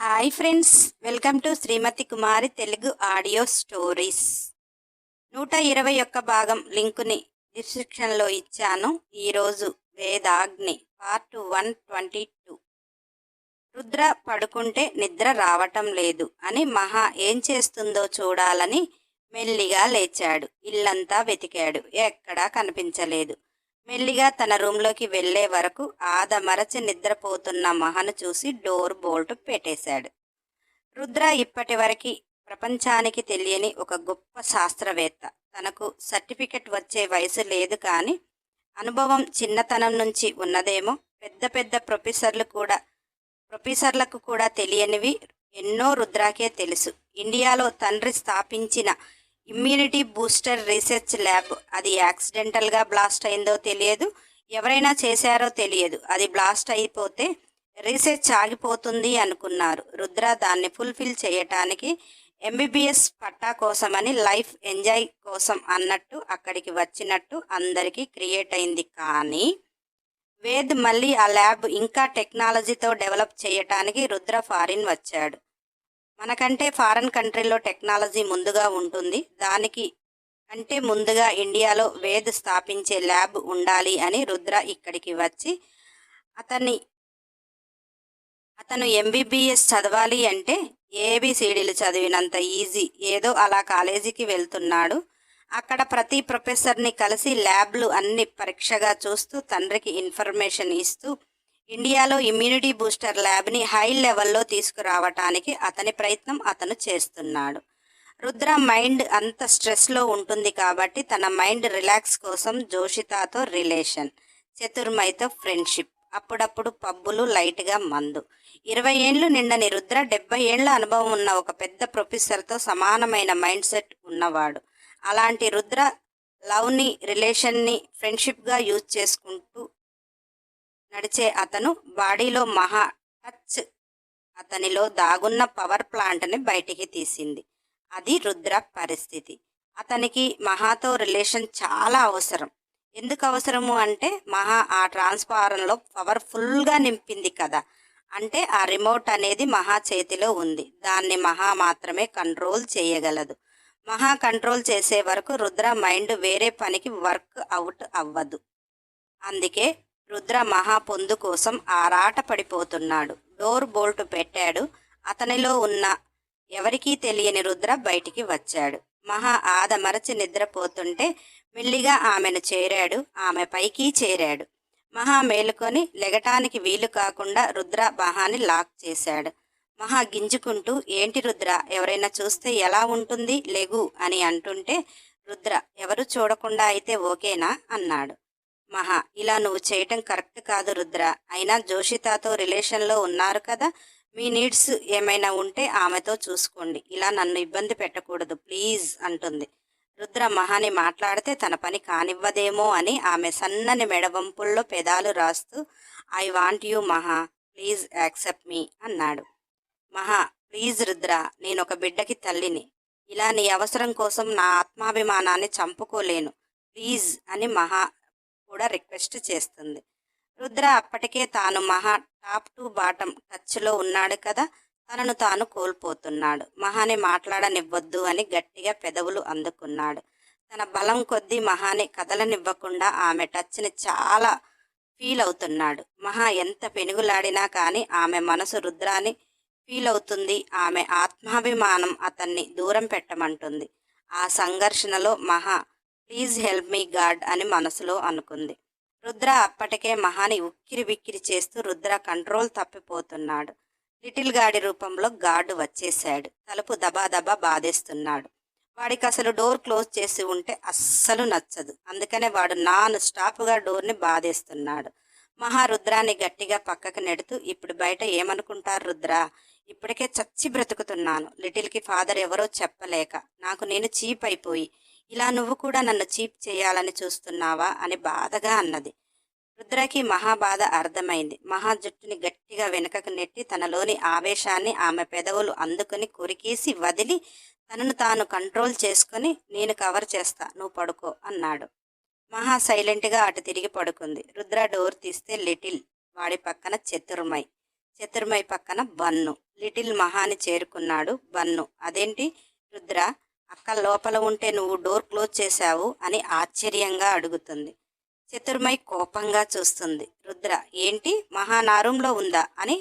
Hi friends, welcome to Srimathi Kumari Telugu audio stories. 121 భాగం లింకుని డిస్క్రిప్షన్లో ఇచ్చాను. ఈరోజు వేదాగ్ని పార్ట్ 122. రుద్ర పడుకుంటే నిద్ర రావటం లేదు అని మహా ఏం చేస్తుందో చూడాలని మెల్లిగా లేచాడు. ఇల్లంతా వెతికాడు, ఎక్కడా కనిపించలేదు. మెల్లిగా తన రూంలోకి వెళ్లే వరకు ఆదమరచి నిద్రపోతున్న మహను చూసి డోర్ బోల్ట్ పెట్టేశాడు. రుద్ర ఇప్పటి వరకు ప్రపంచానికి తెలియని ఒక గొప్ప శాస్త్రవేత్త. తనకు సర్టిఫికెట్ వచ్చే వయసు లేదు, కానీ అనుభవం చిన్నతనం నుంచి ఉన్నదేమో. పెద్ద పెద్ద ప్రొఫెసర్లకు కూడా తెలియనివి ఎన్నో రుద్రాకే తెలుసు. ఇండియాలో తండ్రి స్థాపించిన ఇమ్యూనిటీ బూస్టర్ రీసెర్చ్ ల్యాబ్, అది యాక్సిడెంటల్గా బ్లాస్ట్ అయిందో తెలియదు, ఎవరైనా చేశారో తెలియదు. అది బ్లాస్ట్ అయిపోతే రీసెర్చ్ ఆగిపోతుంది అనుకున్నారు. రుద్ర దాన్ని ఫుల్ఫిల్ చేయటానికి ఎంబీబీఎస్ పట్టా కోసమని లైఫ్ ఎంజాయ్ కోసం అన్నట్టు అక్కడికి వచ్చినట్టు అందరికీ క్రియేట్ అయింది. కానీ వేద్ మళ్ళీ ఆ ల్యాబ్ ఇంకా టెక్నాలజీతో డెవలప్ చేయటానికి రుద్ర ఫారిన్ వచ్చాడు. మనకంటే ఫారెన్ కంట్రీలో టెక్నాలజీ ముందుగా ఉంటుంది. దానికి అంటే ముందుగా ఇండియాలో వేద్ స్థాపించే ల్యాబ్ ఉండాలి అని రుద్ర ఇక్కడికి వచ్చి అతను ఎంబీబీఎస్ చదవాలి అంటే ఏబిసిడీలు చదివినంత ఈజీ. ఏదో అలా కాలేజీకి వెళ్తున్నాడు. అక్కడ ప్రతి ప్రొఫెసర్ని కలిసి ల్యాబ్లు అన్ని పరీక్షగా చూస్తూ తండ్రికి ఇన్ఫర్మేషన్ ఇస్తూ ఇండియాలో ఇమ్యూనిటీ బూస్టర్ ల్యాబ్ని హై లెవెల్లో తీసుకురావటానికి అతని ప్రయత్నం అతను చేస్తున్నాడు. రుద్ర మైండ్ అంత స్ట్రెస్లో ఉంటుంది కాబట్టి తన మైండ్ రిలాక్స్ కోసం జోషితాతో రిలేషన్, చతుర్మైతో ఫ్రెండ్షిప్, అప్పుడప్పుడు పబ్బులు, లైట్గా మందు. 20 ఏళ్ళు నిండని రుద్ర 70 ఏళ్ల అనుభవం ఉన్న ఒక పెద్ద ప్రొఫెసర్తో సమానమైన మైండ్ సెట్ ఉన్నవాడు. అలాంటి రుద్ర లవ్ని, రిలేషన్ని ఫ్రెండ్షిప్గా యూజ్ చేసుకుంటూ నడిచే అతను బాడీలో మహా టచ్ అతనిలో దాగున్న పవర్ ప్లాంట్ని బయటికి తీసింది. అది రుద్ర పరిస్థితి. అతనికి మహాతో రిలేషన్ చాలా అవసరం. ఎందుకు అవసరము అంటే మహా ఆ ట్రాన్స్ఫారంలో పవర్ఫుల్గా నింపింది కదా. అంటే ఆ రిమోట్ అనేది మహా చేతిలో ఉంది. దాన్ని మహా మాత్రమే కంట్రోల్ చేయగలదు. మహా కంట్రోల్ చేసే వరకు రుద్ర మైండ్ వేరే పనికి వర్క్ అవుట్ అవ్వదు. అందుకే రుద్ర మహా పొందు కోసం ఆరాట పడిపోతున్నాడు. డోర్ బోల్ట్ పెట్టాడు. అతనిలో ఉన్న ఎవరికీ తెలియని రుద్ర బయటికి వచ్చాడు. మహా ఆదమరచి నిద్రపోతుంటే మెల్లిగా ఆమెను చేరాడు. ఆమె పైకి చేరాడు. మహా మేలుకొని లెగటానికి వీలు కాకుండా రుద్ర మహాని లాక్ చేశాడు. మహా గింజుకుంటూ, ఏంటి రుద్ర, ఎవరైనా చూస్తే ఎలా ఉంటుంది, లెగు అని అంటుంటే రుద్ర ఎవరు చూడకుండా అయితే ఓకేనా అన్నాడు. మహా, ఇలా నువ్వు చేయటం కరెక్ట్ కాదు రుద్ర. అయినా జోషితాతో రిలేషన్లో ఉన్నారు కదా, మీ నీడ్స్ ఏమైనా ఉంటే ఆమెతో చూసుకోండి, ఇలా నన్ను ఇబ్బంది పెట్టకూడదు ప్లీజ్ అంటుంది. రుద్ర మహాని మాట్లాడితే తన పని కానివ్వదేమో అని ఆమె సన్నని మెడవంపుల్లో పెదాలు రాస్తూ, ఐ వాంట్ యూ మహా, ప్లీజ్ యాక్సెప్ట్ మీ అన్నాడు. మహా, ప్లీజ్ రుద్ర, నేను ఒక బిడ్డకి తల్లిని. ఇలా నీ అవసరం కోసం నా ఆత్మాభిమానాన్ని చంపుకోలేను, ప్లీజ్ అని మహా కూడా రిక్వెస్ట్ చేస్తుంది. రుద్ర అప్పటికే తాను మహా టాప్ టు బాటం టచ్లో ఉన్నాడు కదా, తనను తాను కోల్పోతున్నాడు. మహాని మాట్లాడనివ్వద్దు అని గట్టిగా పెదవులు అందుకున్నాడు. తన బలం కొద్దీ మహాని కదలనివ్వకుండా ఆమె టచ్ని చాలా ఫీల్ అవుతున్నాడు. మహా ఎంత పెనుగులాడినా కానీ ఆమె మనసు రుద్రాని ఫీల్ అవుతుంది. ఆమె ఆత్మాభిమానం అతన్ని దూరం పెట్టమంటుంది. ఆ సంఘర్షణలో మహా ప్లీజ్ హెల్ప్ మీ గాడ్ అని మనసులో అనుకుంది. రుద్ర అప్పటికే మహాని ఉక్కిరి బిక్కిరి చేస్తూ రుద్ర కంట్రోల్ తప్పిపోతున్నాడు. లిటిల్ గాడి రూపంలో గార్డు వచ్చేశాడు. తలుపు దబాదబా బాధేస్తున్నాడు. వాడికి అసలు డోర్ క్లోజ్ చేసి ఉంటే అస్సలు నచ్చదు. అందుకనే వాడు నాన్ స్టాప్గా డోర్ని బాధేస్తున్నాడు. మహా రుద్రాన్ని గట్టిగా పక్కకు నెడుతూ, ఇప్పుడు బయట ఏమనుకుంటారు రుద్ర, ఇప్పటికే చచ్చి బ్రతుకుతున్నాను. లిటిల్కి ఫాదర్ ఎవరో చెప్పలేక నాకు నేను చీప్ అయిపోయి ఇలా నువ్వు కూడా నన్ను చీప్ చేయాలని చూస్తున్నావా అని బాధగా అన్నది. రుద్రకి మహా బాధ అర్థమైంది. మహా జుట్టుని గట్టిగా వెనుకకు నెట్టి తనలోని ఆవేశాన్ని ఆమె పెదవులు అందుకుని కొరికేసి వదిలి తనను తాను కంట్రోల్ చేసుకుని, నేను కవర్ చేస్తా, నువ్వు పడుకో అన్నాడు. మహా సైలెంట్గా అటు తిరిగి పడుకుంది. రుద్ర డోర్ తీస్తే లిటిల్, వాడి పక్కన చతుర్మై పక్కన బన్ను. లిటిల్ మహాని చేరుకున్నాడు బన్ను. అదేంటి రుద్ర, అక్క లోపల ఉంటే నువ్వు డోర్ క్లోజ్ చేశావు అని ఆశ్చర్యంగా అడుగుతుంది. చతుర్మయి కోపంగా చూస్తుంది. రుద్ర, ఏంటి మహా నా రూంలో ఉందా అని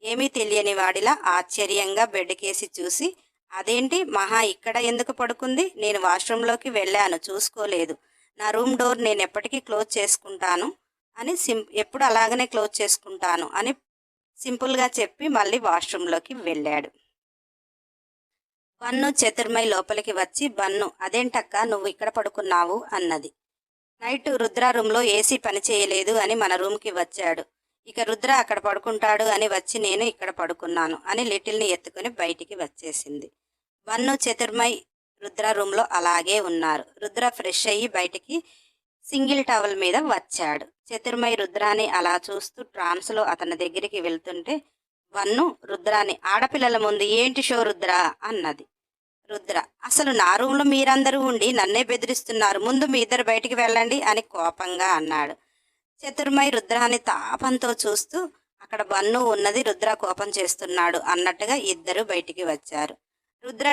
ఏమీ తెలియని వాడిలా ఆశ్చర్యంగా బెడ్కేసి చూసి, అదేంటి మహా ఇక్కడ ఎందుకు పడుకుంది? నేను వాష్రూంలోకి వెళ్ళాను, చూసుకోలేదు. నా రూమ్ డోర్ నేను ఎప్పటికీ క్లోజ్ చేసుకుంటాను అని ఎప్పుడు అలాగనే క్లోజ్ చేసుకుంటాను అని సింపుల్గా చెప్పి మళ్ళీ వాష్రూంలోకి వెళ్ళాడు. బన్ను చతుర్మయి లోపలికి వచ్చి, బన్ను అదేంటక్క నువ్వు ఇక్కడ పడుకున్నావు అన్నది. నైట్ రుద్ర రూమ్లో ఏసీ పనిచేయలేదు అని మన రూమ్కి వచ్చాడు. ఇక రుద్ర అక్కడ పడుకుంటాడు అని వచ్చి నేను ఇక్కడ పడుకున్నాను అని లిటిల్ని ఎత్తుకుని బయటికి వచ్చేసింది. బన్ను చతుర్మయి రుద్ర రూమ్లో అలాగే ఉన్నారు. రుద్ర ఫ్రెష్ అయ్యి బయటికి సింగిల్ టవల్ మీద వచ్చాడు. చతుర్మయి రుద్రాని అలా చూస్తూ ట్రాన్స్లో అతని దగ్గరికి వెళ్తుంటే బన్ను రుద్రాని, ఆడపిల్లల ముందు ఏంటి షో రుద్ర అన్నది. రుద్ర, అసలు నా రూమ్లో మీరందరూ ఉండి నన్నే బెదిరిస్తున్నారు, ముందు మీ ఇద్దరు బయటికి వెళ్ళండి అని కోపంగా అన్నాడు. చతుర్మయి రుద్రాని తాపంతో చూస్తూ అక్కడ బన్ను ఉన్నది రుద్ర కోపం చేస్తున్నాడు అన్నట్టుగా ఇద్దరు బయటికి వచ్చారు. రుద్ర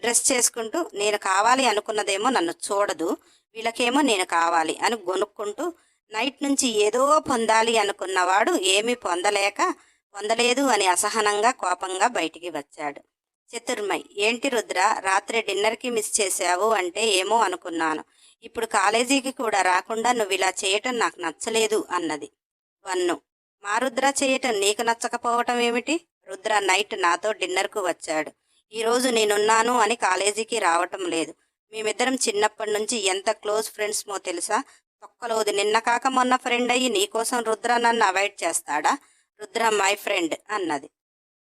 డ్రెస్ చేసుకుంటూ నేను కావాలి అనుకున్నదేమో నన్ను చూడదు, వీళ్ళకేమో నేను కావాలి అని గొనుక్కుంటూ నైట్ నుంచి ఏదో పొందాలి అనుకున్నవాడు ఏమీ పొందలేదు అని అసహనంగా కోపంగా బయటికి వచ్చాడు. చతుర్మయి, ఏంటి రుద్ర, రాత్రి డిన్నర్కి మిస్ చేశావు అంటే ఏమో అనుకున్నాను. ఇప్పుడు కాలేజీకి కూడా రాకుండా నువ్వు ఇలా చేయటం నాకు నచ్చలేదు అన్నది. బన్ను, మా రుద్ర చేయటం నీకు నచ్చకపోవటం ఏమిటి? రుద్ర నైట్ నాతో డిన్నర్కు వచ్చాడు. ఈరోజు నేనున్నాను అని కాలేజీకి రావటం లేదు. మేమిద్దరం చిన్నప్పటి నుంచి ఎంత క్లోజ్ ఫ్రెండ్స్మో తెలుసా? తొక్కలోది నిన్న కాక మొన్న ఫ్రెండ్ అయ్యి నీకోసం రుద్ర నన్ను అవాయిడ్ చేస్తాడా? రుద్ర మై ఫ్రెండ్ అన్నది.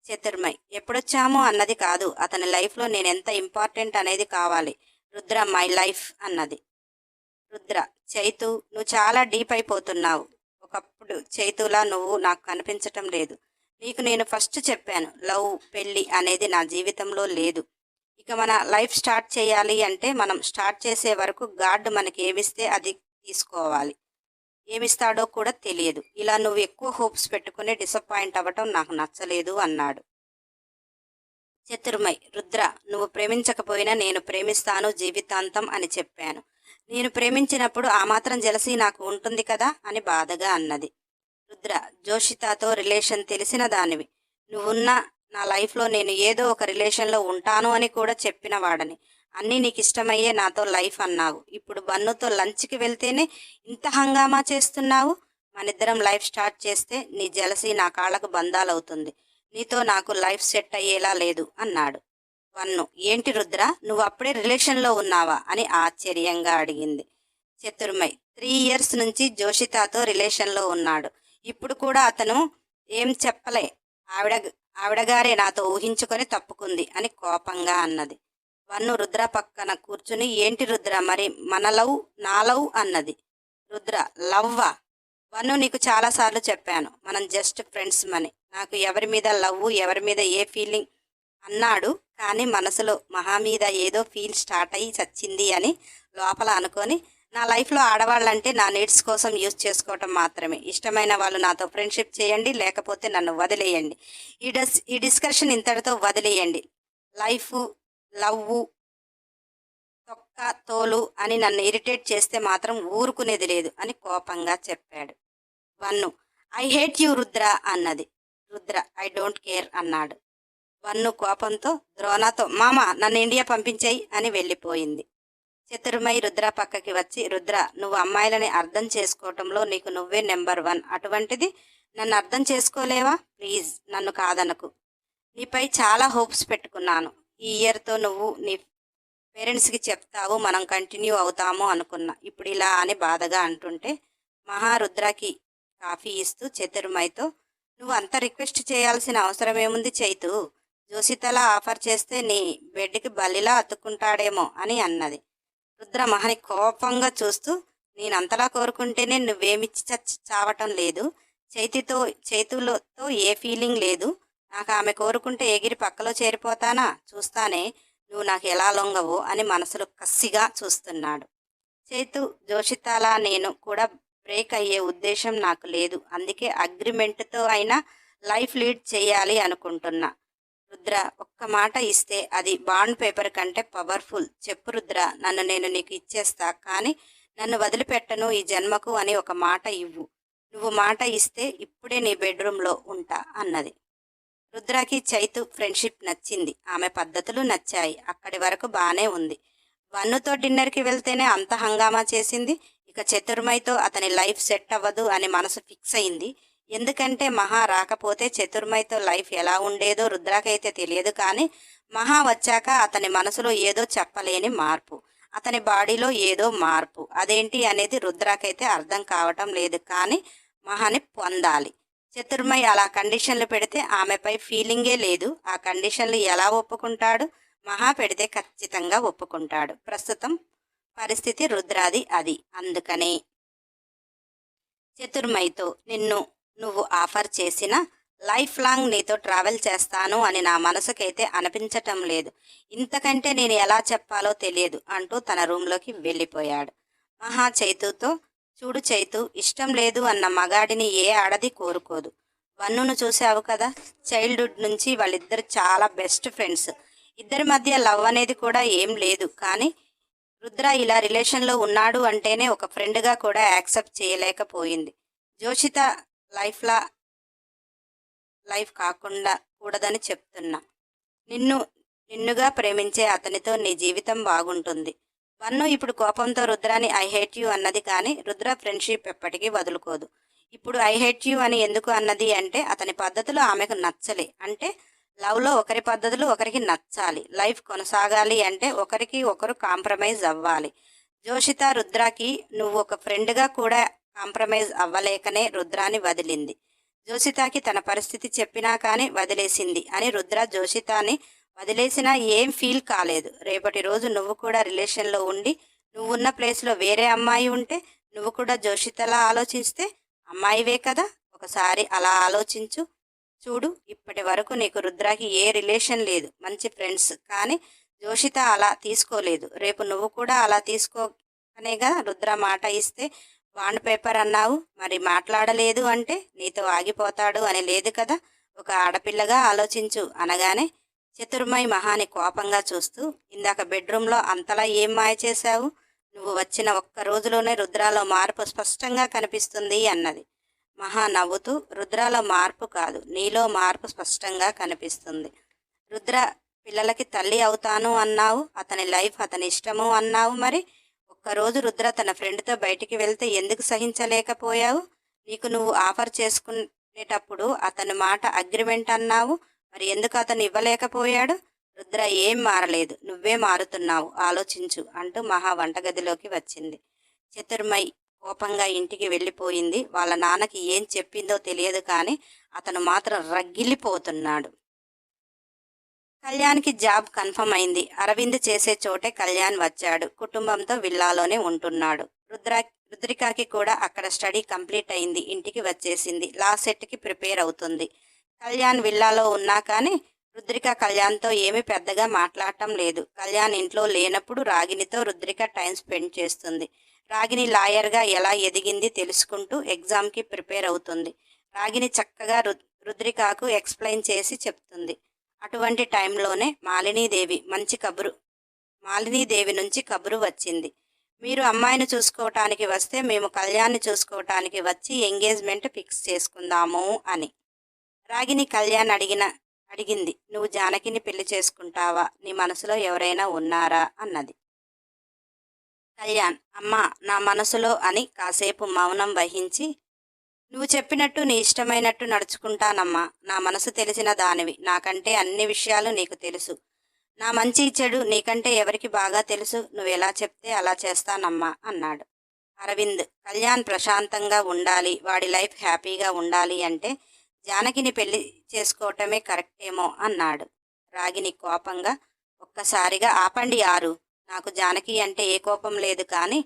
చతుర్మయి, ఎప్పుడొచ్చామో అన్నది కాదు, అతని లైఫ్లో నేనెంత ఇంపార్టెంట్ అనేది కావాలి. రుద్ర మై లైఫ్ అన్నది. రుద్ర, చైతు నువ్వు చాలా డీప్ అయిపోతున్నావు. ఒకప్పుడు చైతులా నువ్వు నాకు కనిపించటం లేదు. నీకు నేను ఫస్ట్ చెప్పాను, లవ్ పెళ్ళి అనేది నా జీవితంలో లేదు. ఇక మన లైఫ్ స్టార్ట్ చేయాలి అంటే మనం స్టార్ట్ చేసే వరకు గాడ్ మనకి ఏమిస్తే అది తీసుకోవాలి. ఏమిస్తాడో కూడా తెలియదు. ఇలా నువ్వు ఎక్కువ హోప్స్ పెట్టుకుని డిసప్పాయింట్ అవ్వటం నాకు నచ్చలేదు అన్నాడు. చతుర్మయి, రుద్ర నువ్వు ప్రేమించకపోయినా నేను ప్రేమిస్తాను జీవితాంతం అని చెప్పాను. నేను ప్రేమించినప్పుడు ఆ మాత్రం జెలసీ నాకు ఉంటుంది కదా అని బాధగా అన్నది. రుద్ర, జోషితాతో రిలేషన్ తెలిసిన దానివి. నువ్వున్న నా లైఫ్లో నేను ఏదో ఒక రిలేషన్లో ఉంటాను అని కూడా చెప్పిన వాడని. అన్నీ నీకు ఇష్టమయ్యే నాతో లైఫ్ అన్నావు. ఇప్పుడు బన్నుతో లంచ్కి వెళ్తేనే ఇంత హంగామా చేస్తున్నావు. మనిద్దరం లైఫ్ స్టార్ట్ చేస్తే నీ జెలసీ నా కాళ్ళకు బంధాలవుతుంది. నీతో నాకు లైఫ్ సెట్ అయ్యేలా లేదు అన్నాడు. బన్ను, ఏంటి రుద్ర, నువ్వు అప్పుడే రిలేషన్లో ఉన్నావా అని ఆశ్చర్యంగా అడిగింది. చతుర్మయి, 3 years నుంచి జోషితాతో రిలేషన్లో ఉన్నాడు. ఇప్పుడు కూడా అతను ఏం చెప్పలే. ఆవిడగారే నాతో ఊహించుకొని తప్పుకుంది అని కోపంగా అన్నది. బన్ను రుద్ర పక్కన కూర్చుని, ఏంటి రుద్ర మరి మన లవ్ నా లవ్ అన్నది. రుద్ర, లవ్వా? బన్ను, నీకు చాలాసార్లు చెప్పాను మనం జస్ట్ ఫ్రెండ్స్ మని. నాకు ఎవరి మీద లవ్ ఎవరి మీద ఏ ఫీలింగ్ అన్నాడు, కానీ మనసులో మహా మీద ఏదో ఫీల్ స్టార్ట్ అయ్యి చచ్చింది అని లోపల అనుకొని నా లైఫ్లో ఆడవాళ్ళంటే నా నీడ్స్ కోసం యూజ్ చేసుకోవటం మాత్రమే. ఇష్టమైన వాళ్ళు నాతో ఫ్రెండ్షిప్ చేయండి, లేకపోతే నన్ను వదిలేయండి. ఈ డిస్కషన్ ఇంతటితో వదిలేయండి. లైఫ్ లవ్వు తొక్క తోలు అని నన్ను ఇరిటేట్ చేస్తే మాత్రం ఊరుకునేది లేదు అని కోపంగా చెప్పాడు. వన్ను, ఐ హేట్ యూ రుద్ర అన్నది. రుద్ర, ఐ డోంట్ కేర్ అన్నాడు. వన్ను కోపంతో ద్రోణతో, మామ నన్ను ఇండియా పంపించేయి అని వెళ్ళిపోయింది. చతుర్మయి రుద్ర పక్కకి వచ్చి, రుద్ర నువ్వు అమ్మాయిలని అర్థం చేసుకోవటంలో నీకు నువ్వే నెంబర్ 1. అటువంటిది నన్ను అర్థం చేసుకోలేవా? ప్లీజ్ నన్ను కాదనకు. నీపై చాలా హోప్స్ పెట్టుకున్నాను. ఈ ఇయర్తో నువ్వు నీ పేరెంట్స్కి చెప్తావు, మనం కంటిన్యూ అవుతాము అనుకున్నా. ఇప్పుడు ఇలా అని బాధగా అంటుంటే మహారుద్రకి కాఫీ ఇస్తూ చతుర్మయితో, నువ్వు అంత రిక్వెస్ట్ చేయాల్సిన అవసరం ఏముంది చైతు? జోసితలా ఆఫర్ చేస్తే నీ బెడ్కి బల్లిలా అతుక్కుంటాడేమో అని అన్నది. రుద్ర మహని కోపంగా చూస్తూ, నేనంతలా కోరుకుంటేనే నువ్వేమిచ్చి చావటం లేదు. చైతులతో ఏ ఫీలింగ్ లేదు. నాకు ఆమె కోరుకుంటే ఎగిరి పక్కలో చేరిపోతానా? చూస్తానే నువ్వు నాకు ఎలా లొంగవో అని మనసులో కసిగా చూస్తున్నాడు. చైతు జోషితాలా నేను కూడా బ్రేక్ అయ్యే ఉద్దేశం నాకు లేదు. అందుకే అగ్రిమెంట్తో అయినా లైఫ్ లీడ్ చేయాలి అనుకుంటున్నా. రుద్ర, ఒక్క మాట ఇస్తే అది బాండ్ పేపర్ కంటే పవర్ఫుల్. చెప్పు రుద్ర, నన్ను నేను నీకు ఇచ్చేస్తా, కానీ నన్ను వదిలిపెట్టను ఈ జన్మకు అని ఒక మాట ఇవ్వు. నువ్వు మాట ఇస్తే ఇప్పుడే నీ బెడ్రూమ్లో ఉంటా అన్నది. రుద్రకి చైతు ఫ్రెండ్షిప్ నచ్చింది. ఆమె పద్ధతులు నచ్చాయి. అక్కడి వరకు బానే ఉంది. వన్నుతో డిన్నర్కి వెళ్తేనే అంత హంగామా చేసింది. ఇక చతుర్మయితో అతని లైఫ్ సెట్ అవ్వదు అని మనసు ఫిక్స్ అయింది. ఎందుకంటే మహా రాకపోతే చతుర్మయితో లైఫ్ ఎలా ఉండేదో రుద్రకైతే తెలియదు, కానీ మహా వచ్చాక అతని మనసులో ఏదో చెప్పలేని మార్పు, అతని బాడీలో ఏదో మార్పు. అదేంటి అనేది రుద్రకైతే అర్థం కావటం లేదు, కానీ మహాని పొందాలి. చతుర్మయి అలా కండిషన్లు పెడితే ఆమెపై ఫీలింగే లేదు. ఆ కండిషన్లు ఎలా ఒప్పుకుంటాడు? మహా పెడితే ఖచ్చితంగా ఒప్పుకుంటాడు. ప్రస్తుతం పరిస్థితి రుద్రాది అది. అందుకనే చతుర్మయితో నువ్వు ఆఫర్ చేసిన లైఫ్ లాంగ్ నీతో ట్రావెల్ చేస్తాను అని నా మనసుకైతే అనిపించటం లేదు. ఇంతకంటే నేను ఎలా చెప్పాలో తెలియదు అంటూ తన రూంలోకి వెళ్ళిపోయాడు. మహా చైతుతో, చూడు చైతు, ఇష్టం లేదు అన్న మగాడిని ఏ ఆడది కోరుకోదు. వన్నును చూసావు కదా, చైల్డ్హుడ్ నుంచి వాళ్ళిద్దరు చాలా బెస్ట్ ఫ్రెండ్స్. ఇద్దరి మధ్య లవ్ అనేది కూడా ఏం లేదు, కానీ రుద్ర ఇలా రిలేషన్లో ఉన్నాడు అంటేనే ఒక ఫ్రెండ్గా కూడా యాక్సెప్ట్ చేయలేకపోయింది. జోషిత లైఫ్ కాకుండా కూడదని చెప్తున్నా. నిన్నుగా ప్రేమించే అతనితో నీ జీవితం బాగుంటుంది. వన్ను ఇప్పుడు కోపంతో రుద్రాని ఐ హేట్ యూ అన్నది, కానీ రుద్ర ఫ్రెండ్షిప్ ఎప్పటికీ వదులుకోదు. ఇప్పుడు ఐ హేట్ యూ అని ఎందుకు అన్నది అంటే అతని పద్ధతులు ఆమెకు నచ్చలే. అంటే లవ్లో ఒకరి పద్ధతులు ఒకరికి నచ్చాలి. లైఫ్ కొనసాగాలి అంటే ఒకరికి ఒకరు కాంప్రమైజ్ అవ్వాలి. జోషిత రుద్రాకి నువ్వు ఒక ఫ్రెండ్గా కూడా కాంప్రమైజ్ అవ్వలేకనే రుద్రాని వదిలింది. జోషితాకి తన పరిస్థితి చెప్పినా కానీ వదిలేసింది అని రుద్ర జోషితాని వదిలేసినా ఏం ఫీల్ కాలేదు. రేపటి రోజు నువ్వు కూడా రిలేషన్లో ఉండి నువ్వున్న ప్లేస్లో వేరే అమ్మాయి ఉంటే నువ్వు కూడా జోషితలా ఆలోచిస్తే అమ్మాయివే కదా. ఒకసారి అలా ఆలోచించు. చూడు, ఇప్పటి వరకు నీకు రుద్రాకి ఏ రిలేషన్ లేదు, మంచి ఫ్రెండ్స్, కానీ జోషిత అలా తీసుకోలేదు. రేపు నువ్వు కూడా అలా తీసుకోనేగా రుద్ర మాట ఇస్తే బాండ్ పేపర్ అన్నావు, మరి మాట్లాడలేదు అంటే నీతో ఆగిపోతాడు అని లేదు కదా. ఒక ఆడపిల్లగా ఆలోచించు అనగానే చతుర్మయి మహాని కోపంగా చూస్తూ, ఇందాక బెడ్రూమ్లో అంతలా ఏం మాయ చేశావు? నువ్వు వచ్చిన ఒక్క రోజులోనే రుద్రాలో మార్పు స్పష్టంగా కనిపిస్తుంది అన్నది. మహా నవ్వుతూ, రుద్రాలో మార్పు కాదు, నీలో మార్పు స్పష్టంగా కనిపిస్తుంది. రుద్ర పిల్లలకి తల్లి అవుతాను అన్నావు, అతని లైఫ్ అతని ఇష్టము అన్నావు. మరి ఒక్కరోజు రుద్ర తన ఫ్రెండ్తో బయటికి వెళ్తే ఎందుకు సహించలేకపోయావు? నీకు నువ్వు ఆఫర్ చేసుకునేటప్పుడు అతని మాట అగ్రిమెంట్ అన్నావు, మరి ఎందుకు అతను ఇవ్వలేకపోయాడు? రుద్ర ఏం మారలేదు, నువ్వే మారుతున్నావు, ఆలోచించు అంటూ మహా వంటగదిలోకి వచ్చింది. చతుర్మయి కోపంగా ఇంటికి వెళ్ళిపోయింది. వాళ్ళ నాన్నకి ఏం చెప్పిందో తెలియదు, కానీ అతను మాత్రం రగిలిపోతున్నాడు. కళ్యాణ్కి జాబ్ కన్ఫర్మ్ అయింది. అరవింద్ చేసే చోటే కళ్యాణ్ వచ్చాడు. కుటుంబంతో విల్లాలోనే ఉంటున్నాడు. రుద్రికాకి కూడా అక్కడ స్టడీ కంప్లీట్ అయింది. ఇంటికి వచ్చేసింది. లా సెట్కి ప్రిపేర్ అవుతుంది. కళ్యాణ్ విల్లాలో ఉన్నా కానీ రుద్రిక కళ్యాణ్తో ఏమీ పెద్దగా మాట్లాడటం లేదు. కళ్యాణ్ ఇంట్లో లేనప్పుడు రాగినితో రుద్రిక టైం స్పెండ్ చేస్తుంది. రాగిని లాయర్గా ఎలా ఎదిగింది తెలుసుకుంటూ ఎగ్జామ్కి ప్రిపేర్ అవుతుంది. రాగిని చక్కగా రుద్రికకు ఎక్స్ప్లెయిన్ చేసి చెప్తుంది. అటువంటి టైంలోనే మాలినీదేవి నుంచి కబురు వచ్చింది. మీరు అమ్మాయిని చూసుకోవటానికి వస్తే మేము కళ్యాణ్ని చూసుకోవటానికి వచ్చి ఎంగేజ్మెంట్ ఫిక్స్ చేసుకుందాము అని. రాగిని కళ్యాణ్ అడిగింది, నువ్వు జానకిని పెళ్లి చేసుకుంటావా? నీ మనసులో ఎవరైనా ఉన్నారా అన్నది. కళ్యాణ్, అమ్మా, నా మనసులో అని కాసేపు మౌనం వహించి, నువ్వు చెప్పినట్టు నీ ఇష్టమైనట్టు నడుచుకుంటానమ్మా. నా మనసు తెలిసిన దానివి, నాకంటే అన్ని విషయాలు నీకు తెలుసు. నా మంచి చెడు నీకంటే ఎవరికి బాగా తెలుసు. నువ్వు ఎలా చెప్తే అలా చేస్తానమ్మా అన్నాడు. అరవింద్, కళ్యాణ్ ప్రశాంతంగా ఉండాలి, వాడి లైఫ్ హ్యాపీగా ఉండాలి అంటే జానకిని పెళ్లి చేసుకోవటమే కరెక్టేమో అన్నాడు. రాగిని కోపంగా, ఒక్కసారిగా ఆపండి ఆరు. నాకు జానకి అంటే ఏ కోపం లేదు, కానీ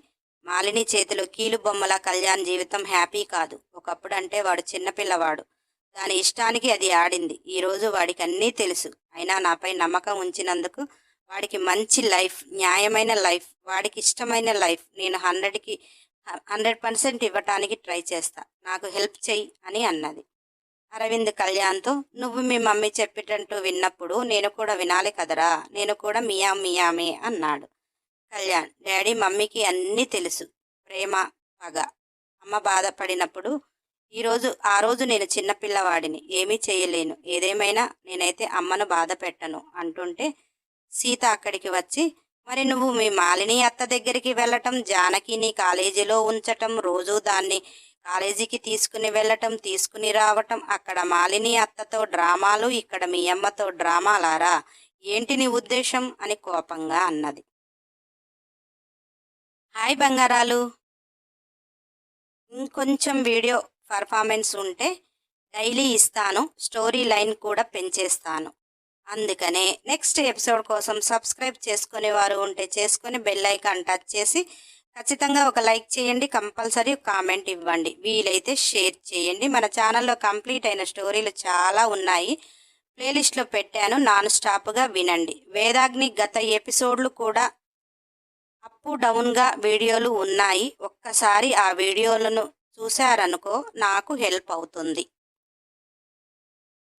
మాలిని చేతిలో కీలు బొమ్మల కళ్యాణ్ జీవితం హ్యాపీ కాదు. ఒకప్పుడంటే వాడు చిన్నపిల్లవాడు, దాని ఇష్టానికి అది ఆడింది. ఈరోజు వాడికి అన్నీ తెలుసు. అయినా నాపై నమ్మకం ఉంచినందుకు వాడికి మంచి లైఫ్, న్యాయమైన లైఫ్, వాడికి ఇష్టమైన లైఫ్ నేను 100% ఇవ్వటానికి ట్రై చేస్తా. నాకు హెల్ప్ చెయ్యి అని అన్నది. అరవింద్ కళ్యాణ్తో, నువ్వు మీ మమ్మీ చెప్పేటట్టు విన్నప్పుడు నేను కూడా వినాలి కదరా, నేను కూడా మియా మియామే అన్నాడు. కళ్యాణ్, డాడీ మమ్మీకి అన్నీ తెలుసు, ప్రేమ, పగ. అమ్మ బాధపడినప్పుడు ఆ రోజు నేను చిన్నపిల్లవాడిని, ఏమీ చేయలేను, ఏదేమైనా నేనైతే అమ్మను బాధ పెట్టను అంటుంటే సీత అక్కడికి వచ్చి, మరి నువ్వు మీ మాలిని అత్త దగ్గరికి వెళ్ళటం, జానకిని కాలేజీలో ఉంచటం, రోజు దాన్ని కాలేజీకి తీసుకుని వెళ్ళటం, తీసుకుని రావటం, అక్కడ మాలిని అత్తతో డ్రామాలు, ఇక్కడ మీ అమ్మతో డ్రామాలారా, ఏంటి నీ ఉద్దేశం అని కోపంగా అన్నది. హాయ్ బంగారాలు, ఇంకొంచెం వీడియో పర్ఫార్మెన్స్ ఉంటే డైలీ ఇస్తాను, స్టోరీ లైన్ కూడా పెంచేస్తాను. అందుకనే నెక్స్ట్ ఎపిసోడ్ కోసం సబ్స్క్రైబ్ చేసుకునే వారు ఉంటే చేసుకుని బెల్ ఐకాన్ టచ్ చేసి ఖచ్చితంగా ఒక లైక్ చేయండి, కంపల్సరీ కామెంట్ ఇవ్వండి, వీలైతే షేర్ చేయండి. మన ఛానల్లో కంప్లీట్ అయిన స్టోరీలు చాలా ఉన్నాయి, ప్లేలిస్ట్లో పెట్టాను, నాన్ స్టాప్గా వినండి. వేదాగ్ని గత ఎపిసోడ్లు కూడా అప్ డౌన్గా వీడియోలు ఉన్నాయి, ఒక్కసారి ఆ వీడియోలను చూశారనుకో నాకు హెల్ప్ అవుతుంది.